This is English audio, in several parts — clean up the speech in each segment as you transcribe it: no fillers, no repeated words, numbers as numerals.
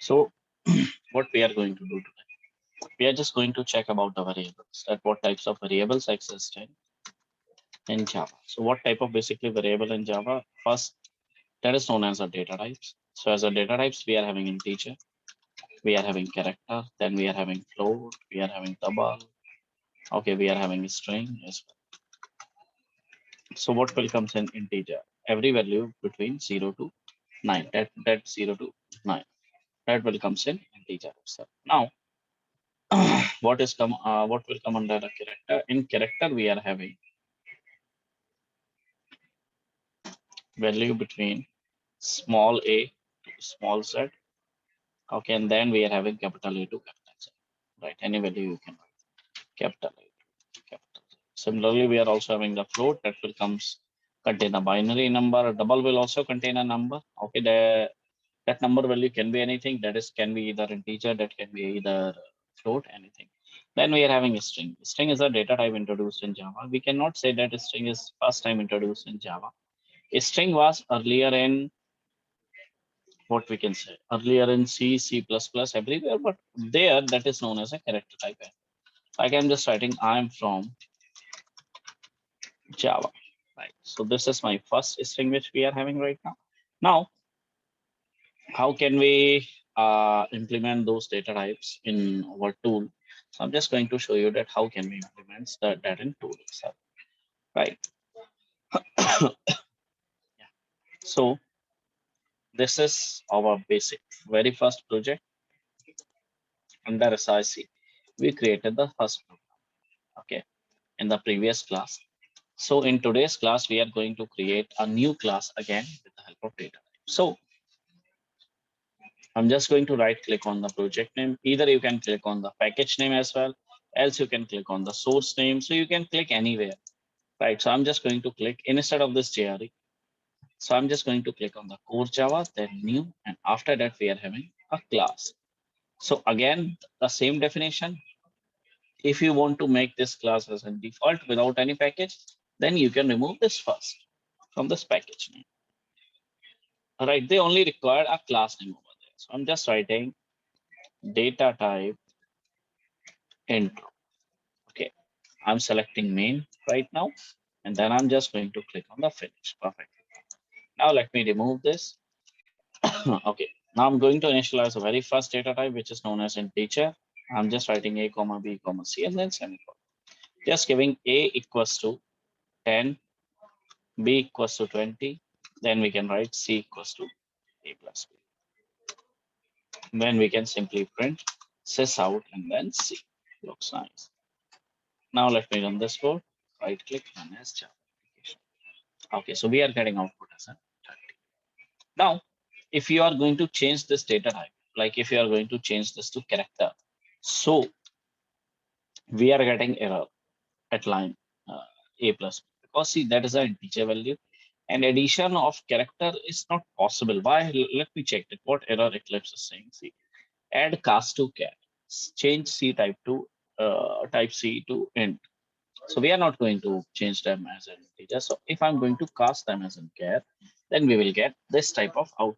So what we are going to do today, we are just going to check about the variables, that what types of variables exist in Java. So what type of basically variable in Java? First, that is known as a data types. So as a data types, we are having integer, we are having character, then we are having float, we are having double. Okay, we are having a string as well. So what will comes in integer? Every value between 0 to 9. That 0 to 9. That will comes in integer itself. Now, what will come under the character? In character, we are having value between small a to small z. Okay, and then we are having capital A to capital Z. Right, any value you can write. Capital A to capital Z. Similarly, we are also having the float that will comes contain a binary number. Double will also contain a number. Okay, that number value can be anything. That is can be either integer, that can be either float, anything. Then we are having a string. String is a data type introduced in Java. We cannot say that a string is first time introduced in Java. A string was earlier in what we can say earlier in C, everywhere, but there that is known as a character type. Like I'm just writing I'm from Java. Right. So this is my first string which we are having right now. Now, how can we implement those data types in our tool? So I'm just going to show you that how can we implement that in tool itself. Right. Yeah. So this is our basic very first project under SIC. We created the first program. Okay. In the previous class. So in today's class, we are going to create a new class again with the help of data. So I'm just going to right click on the project name. Either you can click on the package name as well, else you can click on the source name. So you can click anywhere, right? So I'm just going to click instead of this JRE. So I'm just going to click on the core Java, then new, and after that we are having a class. So again, the same definition. If you want to make this class as a default without any package, then you can remove this first from this package name. All right, they only require a class name over there. So I'm just writing data type intro. Okay, I'm selecting main right now, and then I'm just going to click on the finish. Perfect. Now let me remove this. Okay, now I'm going to initialize the very first data type, which is known as integer. I'm just writing a comma b comma c and then semicolon. Just giving a equals to 10, b equals to 20. Then we can write c equals to a plus b. Then we can simply print sys out and then c. Looks nice. Now let me run this code. Right click, run as Java application. Okay, so we are getting output as a 30. Now, if you are going to change this data type, like if you are going to change this to character, so we are getting error at line a plus, because see that is an integer value, and addition of character is not possible. Why? Let me check it. What error Eclipse is saying? See, add cast to char, change C type to type C to int. So we are not going to change them as an integer. So if I'm going to cast them as in char, then we will get this type of output.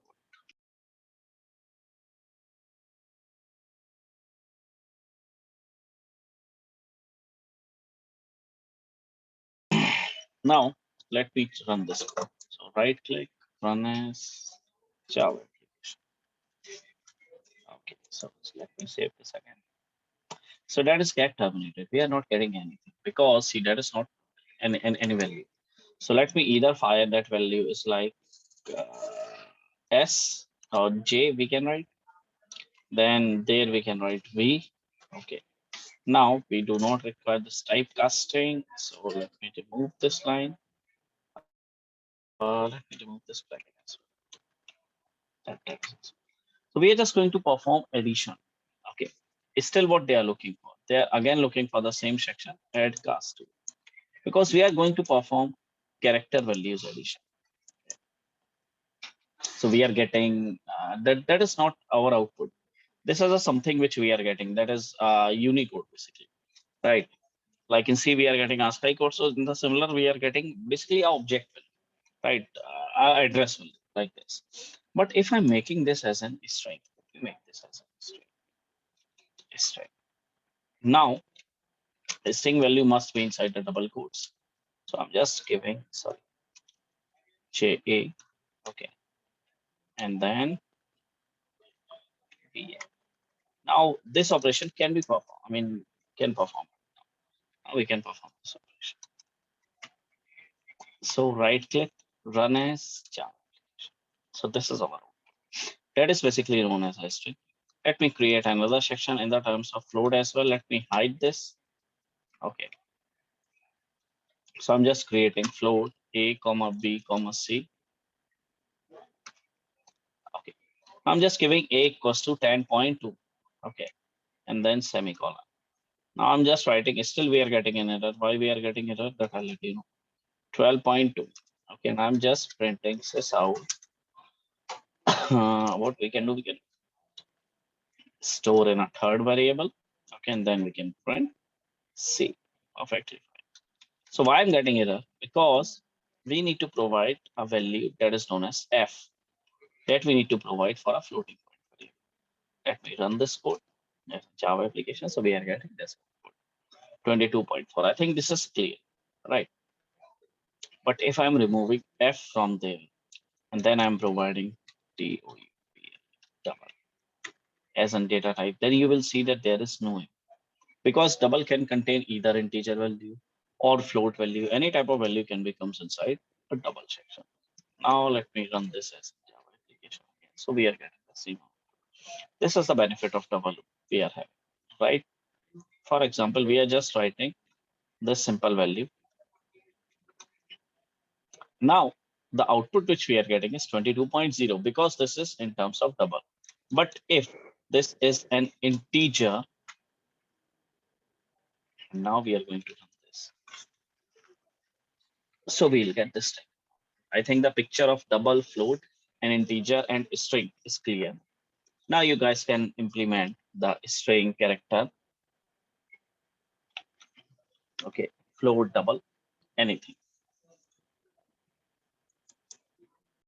Now let me run this code. So right click, run as Java application. Okay, so let me save this again. So that is get terminated. We are not getting anything because see that is not any value. So let me either fire that value is like S or J we can write. Then there we can write V. Okay. Now we do not require this typecasting. So let me remove this line. Let me remove this bracket as well. So we are just going to perform addition. Okay. It's still what they are looking for. They are again looking for the same section, add cast to, because we are going to perform character values addition. So we are getting that is not our output. This is something which we are getting, that is Unicode basically, right? Like in C, we are getting ASCII code. So in the similar, we are getting basically an object value, right? Address value like this. But if I'm making this as an string, let me make this as a string. Now, the string value must be inside the double quotes. So I'm just giving, sorry, JA, okay, and then BA. Now this operation can be performed. I mean, can perform. Now we can perform this operation. So right click, run as Java. So this is our that is basically known as a string. Let me create another section in the terms of float as well. Let me hide this. Okay. So I'm just creating float A, comma B, comma C. Okay. I'm just giving A equals to 10.2. Okay. And then semicolon. Now I'm just writing, still we are getting an error. Why we are getting error? That I'll let you know. 12.2. Okay. And I'm just printing this out. What we can do, we can store in a third variable. Okay. And then we can print C. Perfectly. So why I'm getting error? Because we need to provide a value that is known as F that we need to provide for a floating point variable. Let me run this code. Java application. So we are getting this code 22.4. I think this is clear, right? But if I'm removing F from there and then I'm providing DOUP double as a data type, then you will see that there is no, because double can contain either integer value or float value. Any type of value can be comes inside a double section. Now let me run this as a Java application again. So we are getting the same. This is the benefit of double loop we are having, right? For example, we are just writing this simple value. Now the output which we are getting is 22.0 because this is in terms of double. But if this is an integer, now we are going to run this. So we'll get this thing. I think the picture of double, float, and integer and string is clear. Now you guys can implement the string, character, okay, float, double, anything.